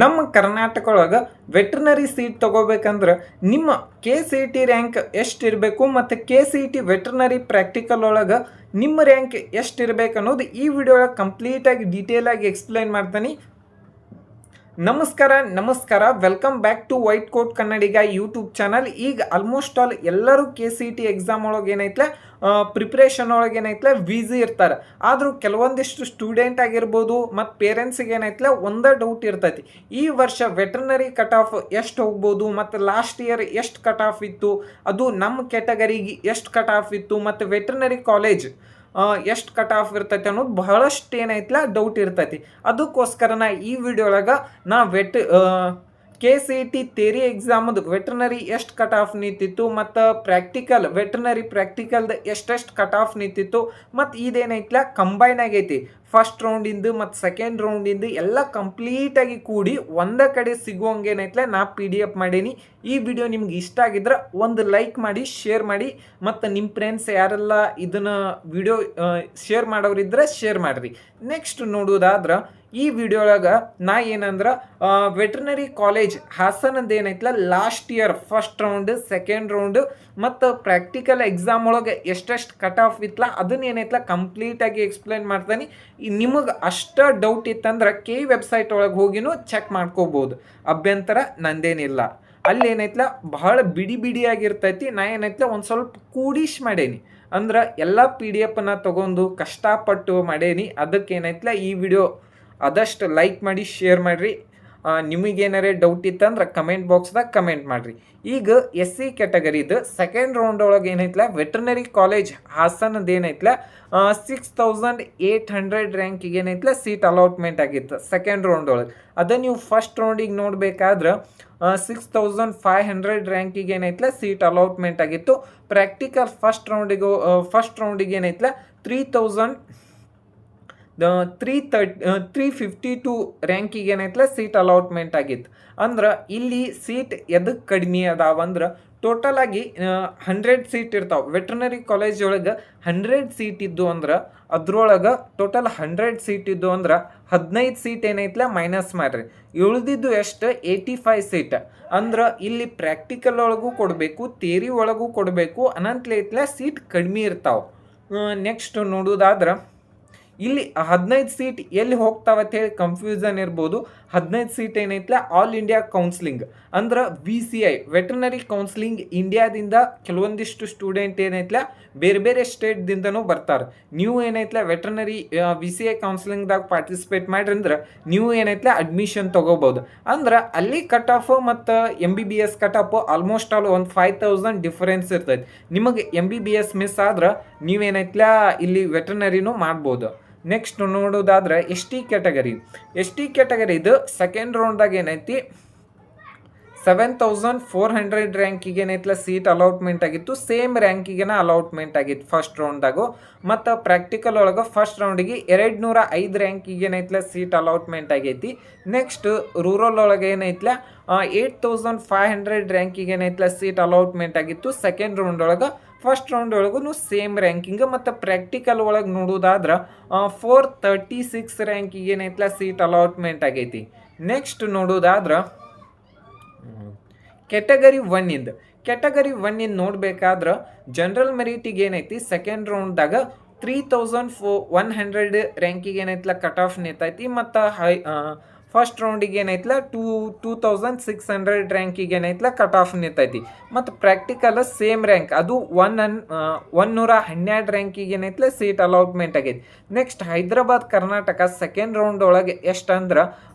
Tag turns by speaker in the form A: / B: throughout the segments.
A: ನಮ್ಮ ಕರ್ನಾಟಕ ಒಳಗೆ veterinary seat ತಗೋಬೇಕಂದ್ರೆ ನಿಮ್ಮ KCET ರ್ಯಾಂಕ್ ಎಷ್ಟಿರಬೇಕು ಮತ್ತು KCET ವೆಟ್ರನರಿ ಪ್ರಾಕ್ಟಿಕಲ್ ಒಳಗೆ ನಿಮ್ಮ ರ್ಯಾಂಕ್ ಎಷ್ಟಿರಬೇಕು ಅನ್ನೋದು ಈ ವಿಡಿಯೋ ಕಂಪ್ಲೀಟಾಗಿ ಡೀಟೇಲಾಗಿ ಎಕ್ಸ್ಪ್ಲೈನ್ ಮಾಡ್ತೀನಿ. ನಮಸ್ಕಾರ welcome back to white coat Kannadiga YouTube channel. ಈಗ ಆಲ್ಮೋಸ್ಟ್ ಆಲ್ ಎಲ್ಲರೂ KCET ಎಕ್ಸಾಮ್ ಒಳಗೆ ಏನೈತ್ಲೆ ಪ್ರಿಪ್ರೇಷನ್ ಒಳಗೆ ಏನೈತ್ಲೆ ವಿಸಿ ಇರ್ತಾರೆ. ಆದರೂ ಕೆಲವೊಂದಿಷ್ಟು ಸ್ಟೂಡೆಂಟ್ ಆಗಿರ್ಬೋದು ಮತ್ತು ಪೇರೆಂಟ್ಸಿಗೆ ಏನೈತ್ಲೆ ಒಂದೇ ಡೌಟ್ ಇರ್ತೈತಿ, ಈ ವರ್ಷ ವೆಟ್ರನರಿ ಕಟ್ ಆಫ್ ಎಷ್ಟು ಹೋಗ್ಬೋದು ಮತ್ತು ಲಾಸ್ಟ್ ಇಯರ್ ಎಷ್ಟು ಕಟ್ ಆಫ್ ಇತ್ತು, ಅದು ನಮ್ಮ ಕ್ಯಾಟಗರಿಗೆ ಎಷ್ಟು ಕಟ್ ಆಫ್ ಇತ್ತು ಮತ್ತು ವೆಟ್ರನರಿ ಕಾಲೇಜ್ ಎಷ್ಟು ಕಟ್ ಆಫ್ ಇರ್ತೈತಿ ಅನ್ನೋದು ಬಹಳಷ್ಟು ಏನೈತ್ಲ ಡೌಟ್ ಇರ್ತೈತಿ. ಅದಕ್ಕೋಸ್ಕರ ನಾ ಈ ವಿಡಿಯೋ ಒಳಗೆ ನಾ KCET ಥಿಯರಿ ಎಕ್ಸಾಮದು ವೆಟ್ರನರಿ ಎಷ್ಟು ಕಟ್ ಆಫ್ ನಿಂತಿತ್ತು ಮತ್ತು ವೆಟ್ರನರಿ ಪ್ರಾಕ್ಟಿಕಲ್ದು ಎಷ್ಟೆಷ್ಟು ಕಟ್ ಆಫ್ ನಿಂತಿತ್ತು ಮತ್ತು ಇದೇನೈತ್ಲ ಕಂಬೈನ್ ಆಗೈತಿ ಫಸ್ಟ್ ರೌಂಡಿಂದು ಮತ್ತು ಸೆಕೆಂಡ್ ರೌಂಡಿಂದು ಎಲ್ಲ ಕಂಪ್ಲೀಟಾಗಿ ಕೂಡಿ ಒಂದೇ ಕಡೆ ಸಿಗುವಂಗೇನೈತ್ಲೆ ನಾ PDF ಮಾಡೀನಿ. ಈ ವಿಡಿಯೋ ನಿಮ್ಗೆ ಇಷ್ಟ ಆಗಿದ್ರೆ ಒಂದು ಲೈಕ್ ಮಾಡಿ, ಶೇರ್ ಮಾಡಿ ಮತ್ತು ನಿಮ್ಮ ಫ್ರೆಂಡ್ಸ್ ಯಾರೆಲ್ಲ ಇದನ್ನು ವಿಡಿಯೋ ಶೇರ್ ಮಾಡೋರಿದ್ರೆ ಶೇರ್ ಮಾಡಿರಿ. ನೆಕ್ಸ್ಟ್ ನೋಡೋದಾದ್ರೆ ಈ ವಿಡಿಯೋ ಒಳಗೆ ನಾ ಏನಂದ್ರೆ ವೆಟ್ರನರಿ ಕಾಲೇಜ್ ಹಾಸನದ ಏನೈತ್ಲ last year first round, second round ಮತ್ತು ಪ್ರಾಕ್ಟಿಕಲ್ ಎಕ್ಸಾಮ್ ಒಳಗೆ ಎಷ್ಟೆಷ್ಟು ಕಟ್ ಆಫ್ ಇತ್ತಲ್ಲ ಅದನ್ನ ಏನೈತ್ಲ ಕಂಪ್ಲೀಟಾಗಿ ಎಕ್ಸ್ಪ್ಲೈನ್ ಮಾಡ್ತೀನಿ. ನಿಮಗೆ ಅಷ್ಟು ಡೌಟ್ ಇತ್ತಂದ್ರೆ ವೆಬ್ಸೈಟ್ ಒಳಗೆ ಹೋಗಿನೂ ಚೆಕ್ ಮಾಡ್ಕೋಬೋದು, ಅಭ್ಯಂತರ ನಂದೇನಿಲ್ಲ. ಅಲ್ಲಿ ಏನೈತ್ಲ ಬಹಳ ಬಿಡಿಯಾಗಿರ್ತೈತಿ. ನಾ ಏನೈತ್ಲ ಒಂದು ಸ್ವಲ್ಪ ಕೂಡಿಶ್ ಮಾಡೇನಿ, ಅಂದ್ರೆ ಎಲ್ಲ PDF ತೊಗೊಂಡು ಕಷ್ಟಪಟ್ಟು ಮಾಡೇನಿ. ಅದಕ್ಕೆ ಏನೈತ್ಲ ಈ ವಿಡಿಯೋ ಆದಷ್ಟು ಲೈಕ್ ಮಾಡಿ, ಶೇರ್ ಮಾಡಿರಿ. ನಿಮಗೇನಾರೇ ಡೌಟ್ ಇತ್ತಂದ್ರೆ ಕಮೆಂಟ್ ಬಾಕ್ಸ್ದಾಗ ಕಮೆಂಟ್ ಮಾಡಿರಿ. ಈಗ SC ಕ್ಯಾಟಗರಿದು ಸೆಕೆಂಡ್ ರೌಂಡ್ ಒಳಗೆ ಏನೈತ್ಲ ವೆಟ್ರನರಿ ಕಾಲೇಜ್ ಹಾಸನದ ಏನೈತ್ಲ 6800 ರ್ಯಾಂಕಿಗೆ ಏನೈತ್ಲ ಸೀಟ್ ಅಲಾಟ್ಮೆಂಟ್ ಆಗಿತ್ತು ಸೆಕೆಂಡ್ ರೌಂಡ್ ಒಳಗೆ. ಅದೇ ನೀವು ಫಸ್ಟ್ ರೌಂಡಿಗೆ ನೋಡ್ಬೇಕಾದ್ರೆ 6500 ರ್ಯಾಂಕಿಗೆ ಏನೈತ್ಲ ಸೀಟ್ ಅಲಾಟ್ಮೆಂಟ್ ಆಗಿತ್ತು. ಪ್ರಾಕ್ಟಿಕಲ್ ಫಸ್ಟ್ ರೌಂಡಿಗೆ ಏನೈತ್ಲ 352 ರ್ಯಾಂಕಿಗೆ ಏನೈತ್ಲ ಸೀಟ್ ಅಲಾಟ್ಮೆಂಟ್ ಆಗಿತ್ತು. ಅಂದ್ರೆ ಇಲ್ಲಿ ಸೀಟ್ ಎದಕ್ಕೆ ಕಡಿಮೆ ಅದಾವಂದ್ರೆ ಟೋಟಲ್ ಆಗಿ 100 ಸೀಟ್ ಇರ್ತಾವೆ. ವೆಟ್ರನರಿ ಕಾಲೇಜ್ ಒಳಗೆ 100 ಸೀಟ್ ಇದ್ದು ಅಂದ್ರೆ ಅದ್ರೊಳಗೆ ಟೋಟಲ್ 100 ಸೀಟ್ ಇದ್ದು ಅಂದ್ರೆ 15 ಸೀಟ್ ಏನೈತ್ಲ ಮೈನಸ್ ಮಾಡ್ರಿ, ಉಳಿದಿದ್ದು ಎಷ್ಟು 85 ಸೀಟ್. ಅಂದ್ರೆ ಇಲ್ಲಿ ಪ್ರಾಕ್ಟಿಕಲ್ ಒಳಗೂ ಕೊಡಬೇಕು, ಥಿಯರಿ ಒಳಗೂ ಕೊಡಬೇಕು, ಅನಂತಲೇತ್ಲ ಸೀಟ್ ಕಡಿಮೆ ಇರ್ತಾವೆ. ನೆಕ್ಸ್ಟ್ ನೋಡೋದಾದ್ರೆ ಇಲ್ಲಿ 15 ಸೀಟ್ ಎಲ್ಲಿ ಹೋಗ್ತಾವೆ ಅಂತ ಹೇಳಿ ಕನ್ಫ್ಯೂಸನ್ ಇರ್ಬೋದು. 15 ಸೀಟ್ ಏನೈತ್ಲ ಆಲ್ ಇಂಡಿಯಾ ಕೌನ್ಸ್ಲಿಂಗ್ ಅಂದ್ರೆ VCI ವೆಟ್ರನರಿ ಕೌನ್ಸ್ಲಿಂಗ್ ಇಂಡಿಯಾದಿಂದ ಕೆಲವೊಂದಿಷ್ಟು ಸ್ಟೂಡೆಂಟ್ ಏನೈತ್ಲ ಬೇರೆ ಸ್ಟೇಟ್ದಿಂದನೂ ಬರ್ತಾರೆ. ನೀವು ಏನೈತ್ಲ ವೆಟ್ರನರಿ VCI ಕೌನ್ಸ್ಲಿಂಗ್ದಾಗ ಪಾರ್ಟಿಸಿಪೇಟ್ ಮಾಡ್ರಿ ಅಂದ್ರೆ ನೀವು ಏನೈತ್ಲ ಅಡ್ಮಿಷನ್ ತೊಗೋಬೋದು. ಅಂದ್ರೆ ಅಲ್ಲಿ ಕಟ್ ಆಫ್ ಮತ್ತು MBBS cut off almost all ಒಂದು 5000 ಡಿಫರೆನ್ಸ್ ಇರ್ತೈತಿ. ನಿಮಗೆ MBBS ಮಿಸ್ ಆದ್ರೆ ನೀವೇನೈತ್ಲ ಇಲ್ಲಿ ವೆಟ್ರನರಿನೂ ಮಾಡ್ಬೋದು. ನೆಕ್ಸ್ಟ್ ನೋಡೋದಾದ್ರೆ ST ಕ್ಯಾಟಗರಿದು ಸೆಕೆಂಡ್ ರೌಂಡ್ದಾಗ ಏನೈತಿ 7400 ರ್ಯಾಂಕಿಗೆ ಏನೈತ್ಲ ಸೀಟ್ ಅಲಾಟ್ಮೆಂಟ್ ಆಗಿತ್ತು. ಸೇಮ್ ರ್ಯಾಂಕಿಗೆನ ಅಲಾಟ್ಮೆಂಟ್ ಆಗಿತ್ತು ಫಸ್ಟ್ ರೌಂಡ್ದಾಗು. ಮತ್ತು ಪ್ರಾಕ್ಟಿಕಲ್ ಒಳಗೆ ಫಸ್ಟ್ ರೌಂಡಿಗೆ 205 ರ್ಯಾಂಕಿಗೆ ಏನೈತ್ಲ ಸೀಟ್ ಅಲಾಟ್ಮೆಂಟ್ ಆಗೈತಿ. ನೆಕ್ಸ್ಟ್ ರೂರಲ್ ಒಳಗೆ ಏನೈತ್ಲ 8500 ರ್ಯಾಂಕಿಗೆ ಏನೈತ್ಲ ಸೀಟ್ ಅಲಾಟ್ಮೆಂಟ್ ಆಗಿತ್ತು ಸೆಕೆಂಡ್ ರೌಂಡ್ ಒಳಗೆ. ಫಸ್ಟ್ ರೌಂಡ್ ಒಳಗೂ ಸೇಮ್ ರ್ಯಾಂಕಿಂಗ್. ಮತ್ತು ಪ್ರಾಕ್ಟಿಕಲ್ ಒಳಗೆ ನೋಡೋದಾದ್ರೆ 436 ರ್ಯಾಂಕಿಗೆ ಏನೈತ್ಲ ಸೀಟ್ ಅಲಾಟ್ಮೆಂಟ್ ಆಗೈತಿ. ನೆಕ್ಸ್ಟ್ ನೋಡೋದಾದ್ರೆ ಕ್ಯಾಟಗರಿ 1 ನೋಡ್ಬೇಕಾದ್ರೆ ಜನರಲ್ ಮೆರಿಟಿಗೆ ಏನೈತಿ ಸೆಕೆಂಡ್ ರೌಂಡ್ದಾಗ 3100 ರ್ಯಾಂಕಿಗೆ ಏನೈತ್ಲ ಕಟ್ ಆಫ್ ನಿಂತೈತಿ. ಮತ್ತು ಫಸ್ಟ್ ರೌಂಡಿಗೆ ಏನೈತ್ಲ 2600 ರ್ಯಾಂಕಿಗೆ ಏನೈತ್ಲ ಕಟ್ ಆಫ್ ನಿಂತೈತಿ. ಮತ್ತು ಪ್ರಾಕ್ಟಿಕಲ್ ಸೇಮ್ ರ್ಯಾಂಕ್, ಅದು 112 ರ್ಯಾಂಕಿಗೆ ಏನೈತ್ಲ ಸೀಟ್ ಅಲಾಟ್ಮೆಂಟ್ ಆಗೈತಿ. Next Hyderabad Karnataka second round ಒಳಗೆ ಎಷ್ಟು ಅಂದ್ರೆ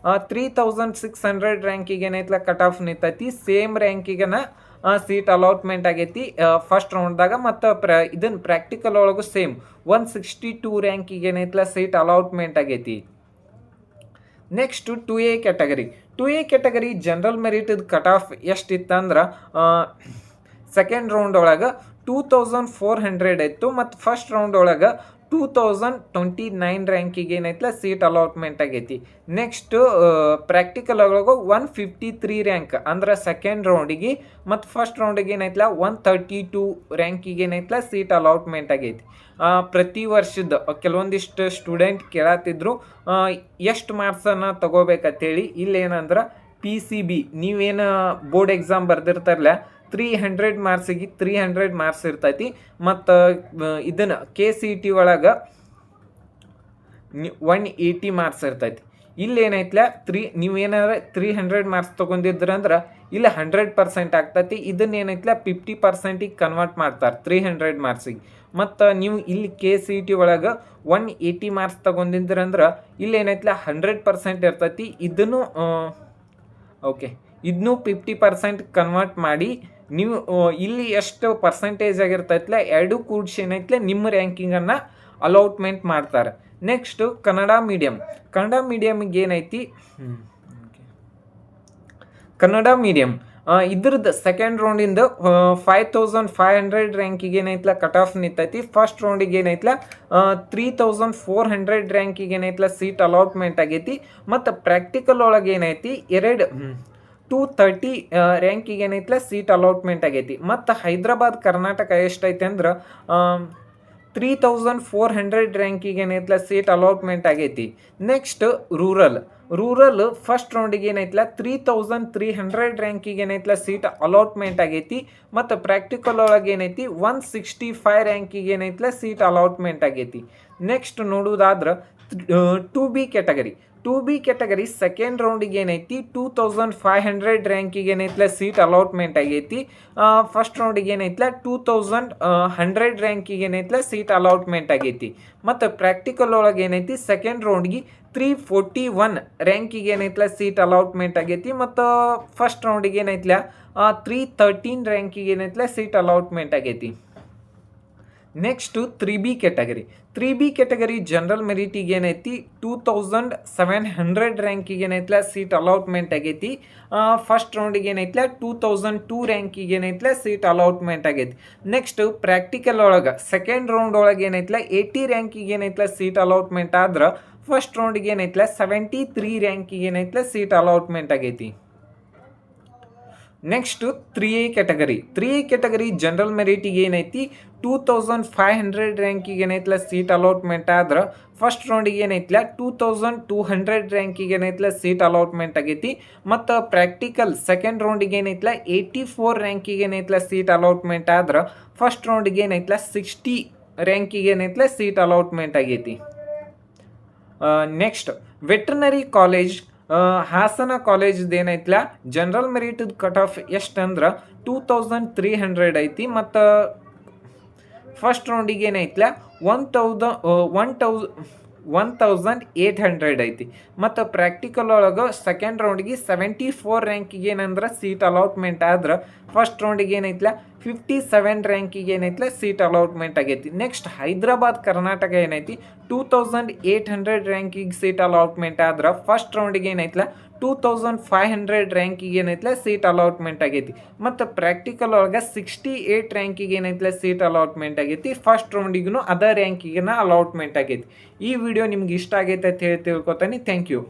A: 3600 ರ್ಯಾಂಕಿಗೆ ಏನೈತ್ಲ ಕಟ್ ಆಫ್ ನಿಂತೈತಿ. ಸೇಮ್ ರ್ಯಾಂಕಿಗೆನ ಸೀಟ್ ಅಲಾಟ್ಮೆಂಟ್ ಆಗೈತಿ ಫಸ್ಟ್ ರೌಂಡ್ದಾಗ. ಮತ್ತು ಇದನ್ನು ಪ್ರಾಕ್ಟಿಕಲ್ ಒಳಗೂ ಸೇಮ್ 162 ರ್ಯಾಂಕಿಗೆ ಏನೈತ್ಲ ಸೀಟ್ ಅಲಾಟ್ಮೆಂಟ್ ಆಗೈತಿ. ನೆಕ್ಸ್ಟ್ 2A ಕ್ಯಾಟಗರಿ ಜನರಲ್ ಮೆರಿಟದ ಕಟ್ ಆಫ್ ಎಷ್ಟಿತ್ತಂದ್ರೆ ಸೆಕೆಂಡ್ ರೌಂಡ್ ಒಳಗೆ 2400 ಇತ್ತು. ಮತ್ತು ಫಸ್ಟ್ ರೌಂಡ್ ಒಳಗೆ 2029 ರ್ಯಾಂಕಿಗೆ ಏನೈತಲ್ಲ ಸೀಟ್ ಅಲಾಟ್ಮೆಂಟ್ ಆಗೈತಿ. ನೆಕ್ಸ್ಟ್ ಪ್ರಾಕ್ಟಿಕಲ್ ಒಳಗೆ 153 ರ್ಯಾಂಕ್ ಅಂದ್ರೆ ಸೆಕೆಂಡ್ ರೌಂಡಿಗೆ ಮತ್ತು ಫಸ್ಟ್ ರೌಂಡಿಗೆ ಏನೈತಲ್ಲ 132 ರ್ಯಾಂಕಿಗೆ ಏನೈತಲ್ಲ ಸೀಟ್ ಅಲಾಟ್ಮೆಂಟ್ ಆಗೈತಿ. ಪ್ರತಿ ವರ್ಷದ ಕೆಲವೊಂದಿಷ್ಟು ಸ್ಟೂಡೆಂಟ್ ಕೇಳತ್ತಿದ್ರು ಎಷ್ಟು ಮಾರ್ಕ್ಸನ್ನು ತಗೋಬೇಕಂತೇಳಿ. ಇಲ್ಲೇನಂದ್ರೆ PCB ನೀವೇನು ಬೋರ್ಡ್ ಎಕ್ಸಾಮ್ ಬರ್ದಿರ್ತಾರಲ್ಲ 300 ಮಾರ್ಕ್ಸಿಗೆ 300 ಮಾರ್ಕ್ಸ್ ಇರ್ತೈತಿ. ಮತ್ತು ಇದನ್ನು KCET ಒಳಗೆ 180 ಮಾರ್ಕ್ಸ್ ಇರ್ತೈತಿ. ಇಲ್ಲೇನೈತಲ್ಲ ನೀವೇನಾದ್ರೆ 300 ಮಾರ್ಕ್ಸ್ ತೊಗೊಂಡಿದ್ರಂದ್ರೆ ಇಲ್ಲಿ 100% ಆಗ್ತೈತಿ. ಇದನ್ನೇನೈತಲ್ಲ 50% ಕನ್ವರ್ಟ್ ಮಾಡ್ತಾರೆ 300 ಮಾರ್ಕ್ಸಿಗೆ. ಮತ್ತು ನೀವು ಇಲ್ಲಿ KCET ಒಳಗೆ 180 ಮಾರ್ಕ್ಸ್ ತೊಗೊಂಡಿದ್ರಂದ್ರೆ ಇಲ್ಲೇನೈತಲ್ಲ 100% ಇರ್ತೈತಿ. ಇದನ್ನು ಓಕೆ ಇದನ್ನು 50% ಕನ್ವರ್ಟ್ ಮಾಡಿ ನೀವು ಇಲ್ಲಿ ಎಷ್ಟು ಪರ್ಸೆಂಟೇಜ್ ಆಗಿರ್ತೈತಲ್ಲ ಎರಡು ಕೂಡಿಸಿ ಏನೈತಲ್ಲ ನಿಮ್ಮ ರ್ಯಾಂಕಿಂಗನ್ನು ಅಲಾಟ್ಮೆಂಟ್ ಮಾಡ್ತಾರೆ. ನೆಕ್ಸ್ಟು ಕನ್ನಡ ಮೀಡಿಯಮ್ಗೆ ಏನೈತಿ ಕನ್ನಡ ಮೀಡಿಯಮ್ ಇದ್ರದ್ದು ಸೆಕೆಂಡ್ ರೌಂಡಿಂದ 5500 ರ್ಯಾಂಕಿಗೆ ಏನೈತಲ್ಲ ಕಟ್ ಆಫ್ ನಿಂತೈತಿ. ಫಸ್ಟ್ ರೌಂಡಿಗೆ ಏನೈತಲ್ಲ 3400 ರ್ಯಾಂಕಿಗೆ ಏನೈತಲ್ಲ ಸೀಟ್ ಅಲಾಟ್ಮೆಂಟ್ ಆಗೈತಿ. ಮತ್ತು ಪ್ರಾಕ್ಟಿಕಲ್ ಒಳಗೆ ಏನೈತಿ 230 ರ್ಯಾಂಕಿಗೆ ಏನೈತಲ್ಲ ಸೀಟ್ ಅಲಾಟ್ಮೆಂಟ್ ಆಗೈತಿ. ಮತ್ತು ಹೈದ್ರಾಬಾದ್ ಕರ್ನಾಟಕ ಎಷ್ಟೈತೆ ಅಂದ್ರೆ 3400 ರ್ಯಾಂಕಿಗೆ ಏನೈತಲ್ಲ ಸೀಟ್ ಅಲಾಟ್ಮೆಂಟ್ ಆಗೈತಿ. ನೆಕ್ಸ್ಟ್ ರೂರಲ್ ಫಸ್ಟ್ ರೌಂಡಿಗೆ ಏನೈತಲ್ಲ 3300 ರ್ಯಾಂಕಿಗೆ ಏನೈತಲ್ಲ ಸೀಟ್ ಅಲಾಟ್ಮೆಂಟ್ ಆಗೈತಿ. ಮತ್ತು ಪ್ರಾಕ್ಟಿಕಲ್ ಒಳಗೆ ಏನೈತಿ 165 ರ್ಯಾಂಕಿಗೆ ಏನೈತಲ್ಲ ಸೀಟ್ ಅಲಾಟ್ಮೆಂಟ್ ಆಗೈತಿ. ನೆಕ್ಸ್ಟ್ ನೋಡೋದಾದ್ರೆ 2B ಕ್ಯಾಟಗರಿ ಸೆಕೆಂಡ್ ರೌಂಡಿಗೆ ಏನೈತಿ 2500 ರ್ಯಾಂಕಿಗೆ ಏನೈತಲ್ಲ ಸೀಟ್ ಅಲಾಟ್ಮೆಂಟ್ ಆಗೈತಿ. ಫಸ್ಟ್ ರೌಂಡಿಗೆ ಏನೈತಲ್ಲ 2100 ರ್ಯಾಂಕಿಗೆ ಏನೈತಲ್ಲ ಸೀಟ್ ಅಲಾಟ್ಮೆಂಟ್ ಆಗೈತಿ. ಮತ್ತು ಪ್ರಾಕ್ಟಿಕಲ್ ಒಳಗೆ ಏನೈತಿ ಸೆಕೆಂಡ್ ರೌಂಡ್ಗೆ 341 ರ್ಯಾಂಕಿಗೆ ಏನೈತಲ್ಲ ಸೀಟ್ ಅಲಾಟ್ಮೆಂಟ್ ಆಗೈತಿ. ಮತ್ತು ಫಸ್ಟ್ ರೌಂಡಿಗೆ ಏನೈತಲ್ಲ 313 ರ್ಯಾಂಕಿಗೆ ಏನೈತಲ್ಲ ಸೀಟ್ ಅಲಾಟ್ಮೆಂಟ್ ಆಗೈತಿ. ನೆಕ್ಸ್ಟು 3B ಕ್ಯಾಟಗರಿ ಜನರಲ್ ಮೆರಿಟಿಗೆ ಏನೈತಿ 2700 ರ್ಯಾಂಕಿಗೆ ಏನೈತಲ್ಲ ಸೀಟ್ ಅಲಾಟ್ಮೆಂಟ್ ಆಗೈತಿ. ಫಸ್ಟ್ ರೌಂಡಿಗೆ ಏನೈತಲ್ಲ 2002 ರ್ಯಾಂಕಿಗೆ ಏನೈತಲ್ಲ ಸೀಟ್ ಅಲಾಟ್ಮೆಂಟ್ ಆಗೈತಿ. ನೆಕ್ಸ್ಟ್ ಪ್ರಾಕ್ಟಿಕಲ್ ಒಳಗೆ ಸೆಕೆಂಡ್ ರೌಂಡ್ ಒಳಗೆ ಏನೈತಲ್ಲ 80 ರ್ಯಾಂಕಿಗೆ ಏನೈತಲ್ಲ ಸೀಟ್ ಅಲಾಟ್ಮೆಂಟ್ ಆದ್ರೆ ಫಸ್ಟ್ ರೌಂಡಿಗೆ ಏನೈತಲ್ಲ 73 ರ್ಯಾಂಕಿಗೆ ಏನೈತಲ್ಲ ಸೀಟ್ ಅಲಾಟ್ಮೆಂಟ್ ಆಗೈತಿ. ನೆಕ್ಸ್ಟು 3A ಕ್ಯಾಟಗರಿ ಜನರಲ್ ಮೆರಿಟಿಗೆ ಏನೈತಿ 2500 ರ್ಯಾಂಕಿಗೆ ಏನೈತಲ್ಲ ಸೀಟ್ ಅಲಾಟ್ಮೆಂಟ್ ಆದ್ರೆ ಫಸ್ಟ್ ರೌಂಡಿಗೆ ಏನೈತಲ್ಲ 2200 ರ್ಯಾಂಕಿಗೆ ಏನೈತಲ್ಲ ಸೀಟ್ ಅಲಾಟ್ಮೆಂಟ್ ಆಗೈತಿ. ಮತ್ತು ಪ್ರಾಕ್ಟಿಕಲ್ ಸೆಕೆಂಡ್ ರೌಂಡಿಗೆ ಏನೈತಲ್ಲ 84 ರ್ಯಾಂಕಿಗೆ ಏನೈತಲ್ಲ ಸೀಟ್ ಅಲಾಟ್ಮೆಂಟ್ ಆದ್ರೆ ಫಸ್ಟ್ ರೌಂಡಿಗೆ ಏನೈತಲ್ಲ 60 ರ್ಯಾಂಕಿಗೆ ಏನೈತಲ್ಲ ಸೀಟ್ ಅಲಾಟ್ಮೆಂಟ್ ಆಗೈತಿ. ನೆಕ್ಸ್ಟ್ ವೆಟರ್ನರಿ ಕಾಲೇಜ್ ಹಾಸನ ಕಾಲೇಜ್ದು ಏನೈತಲ್ಲ ಜನರಲ್ ಮೆರಿಟ್ ಕಟ್ ಆಫ್ ಎಷ್ಟು ಅಂದ್ರೆ 2300 ಐತಿ. ಮತ್ತು ಫಸ್ಟ್ ರೌಂಡಿಗೆ ಏನೈತಲ್ಲ 1800 ಐತಿ. ಮತ್ತು ಪ್ರಾಕ್ಟಿಕಲ್ ಒಳಗೆ ಸೆಕೆಂಡ್ ರೌಂಡಿಗೆ 74 ರ್ಯಾಂಕಿಗೆ ಏನಂದ್ರೆ ಸೀಟ್ ಅಲಾಟ್ಮೆಂಟ್ ಆದ್ರೆ ಫಸ್ಟ್ ರೌಂಡಿಗೆ ಏನೈತಲ್ಲ 57 ರ್ಯಾಂಕಿಗೆ ಏನೈತಲ್ಲ ಸೀಟ್ ಅಲಾಟ್ಮೆಂಟ್ ಆಗೈತಿ. ನೆಕ್ಸ್ಟ್ ಹೈದ್ರಾಬಾದ್ ಕರ್ನಾಟಕ ಏನೈತಿ 2800 ರ್ಯಾಂಕಿಗೆ ಸೀಟ್ ಅಲಾಟ್ಮೆಂಟ್ ಆದ್ರೆ ಫಸ್ಟ್ ರೌಂಡಿಗೆ ಏನೈತಲ್ಲ 2500 ರ್ಯಾಂಕಿಗೆ ಏನೈತಲ್ಲ ಸೀಟ್ ಅಲಾಟ್ಮೆಂಟ್ ಆಗೈತಿ. ಮತ್ತು ಪ್ರಾಕ್ಟಿಕಲ್ ಒಳಗೆ 68 ರ್ಯಾಂಕಿಗೆ ಏನೈತಲ್ಲ ಸೀಟ್ ಅಲಾಟ್ಮೆಂಟ್ ಆಗೈತಿ. ಫಸ್ಟ್ ರೌಂಡಿಗೂ ಅದೇ ರ್ಯಾಂಕಿಗೆ ಅಲಾಟ್ಮೆಂಟ್ ಆಗೈತಿ. ಈ ವಿಡಿಯೋ ನಿಮ್ಗೆ ಇಷ್ಟ ಆಗೈತೆ ಅಂತ ಹೇಳಿ ತಿಳ್ಕೊತಾನೆ. Thank you.